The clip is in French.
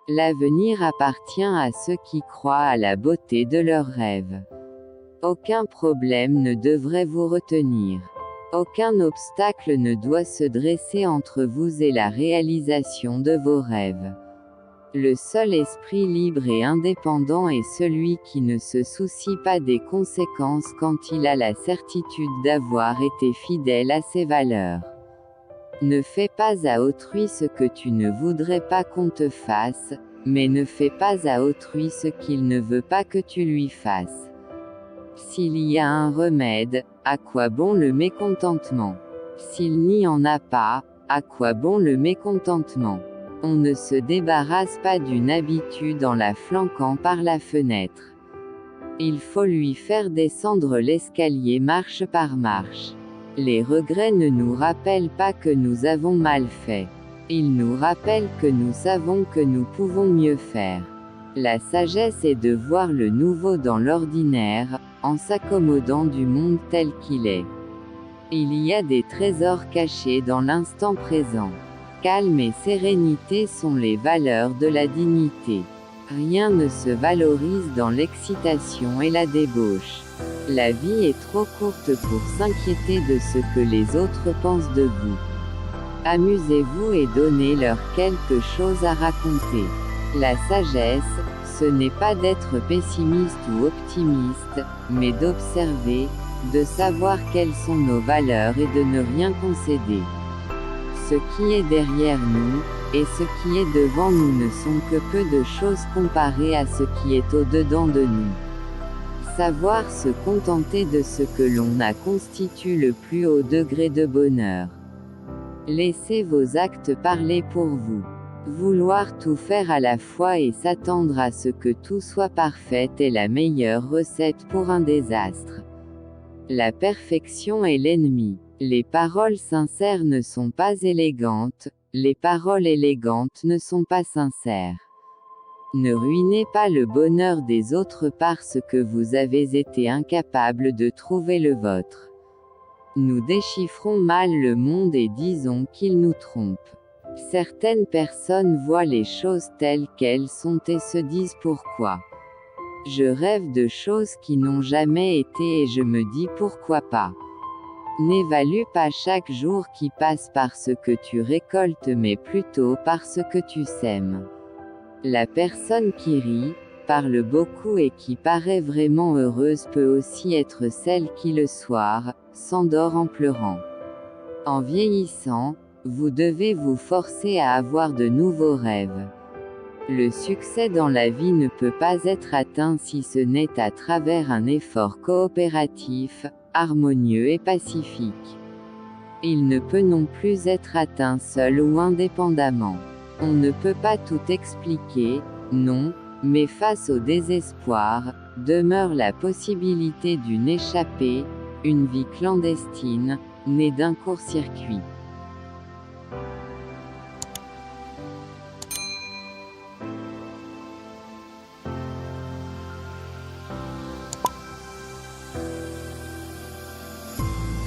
L'avenir appartient à ceux qui croient à la beauté de leurs rêves. Aucun problème ne devrait vous retenir. Aucun obstacle ne doit se dresser entre vous et la réalisation de vos rêves. Le seul esprit libre et indépendant est celui qui ne se soucie pas des conséquences quand il a la certitude d'avoir été fidèle à ses valeurs. Ne fais pas à autrui ce que tu ne voudrais pas qu'on te fasse, mais ne fais pas à autrui ce qu'il ne veut pas que tu lui fasses. S'il y a un remède, à quoi bon le mécontentement? S'il n'y en a pas, à quoi bon le mécontentement? On ne se débarrasse pas d'une habitude en la flanquant par la fenêtre. Il faut lui faire descendre l'escalier marche par marche. Les regrets ne nous rappellent pas que nous avons mal fait. Ils nous rappellent que nous savons que nous pouvons mieux faire. La sagesse est de voir le nouveau dans l'ordinaire, en s'accommodant du monde tel qu'il est. Il y a des trésors cachés dans l'instant présent. Calme et sérénité sont les valeurs de la dignité. Rien ne se valorise dans l'excitation et la débauche. La vie est trop courte pour s'inquiéter de ce que les autres pensent de vous. Amusez-vous et donnez-leur quelque chose à raconter. La sagesse, ce n'est pas d'être pessimiste ou optimiste, mais d'observer, de savoir quelles sont nos valeurs et de ne rien concéder. Ce qui est derrière nous, et ce qui est devant nous ne sont que peu de choses comparées à ce qui est au-dedans de nous. Savoir se contenter de ce que l'on a constitue le plus haut degré de bonheur. Laissez vos actes parler pour vous. Vouloir tout faire à la fois et s'attendre à ce que tout soit parfait est la meilleure recette pour un désastre. La perfection est l'ennemi. Les paroles sincères ne sont pas élégantes, les paroles élégantes ne sont pas sincères. Ne ruinez pas le bonheur des autres parce que vous avez été incapable de trouver le vôtre. Nous déchiffrons mal le monde et disons qu'il nous trompe. Certaines personnes voient les choses telles qu'elles sont et se disent pourquoi. Je rêve de choses qui n'ont jamais été et je me dis pourquoi pas. N'évalue pas chaque jour qui passe par ce que tu récoltes mais plutôt par ce que tu sèmes. La personne qui rit, parle beaucoup et qui paraît vraiment heureuse peut aussi être celle qui le soir, s'endort en pleurant. En vieillissant, vous devez vous forcer à avoir de nouveaux rêves. Le succès dans la vie ne peut pas être atteint si ce n'est à travers un effort coopératif, harmonieux et pacifique. Il ne peut non plus être atteint seul ou indépendamment. On ne peut pas tout expliquer, non, mais face au désespoir, demeure la possibilité d'une échappée, une vie clandestine, née d'un court-circuit.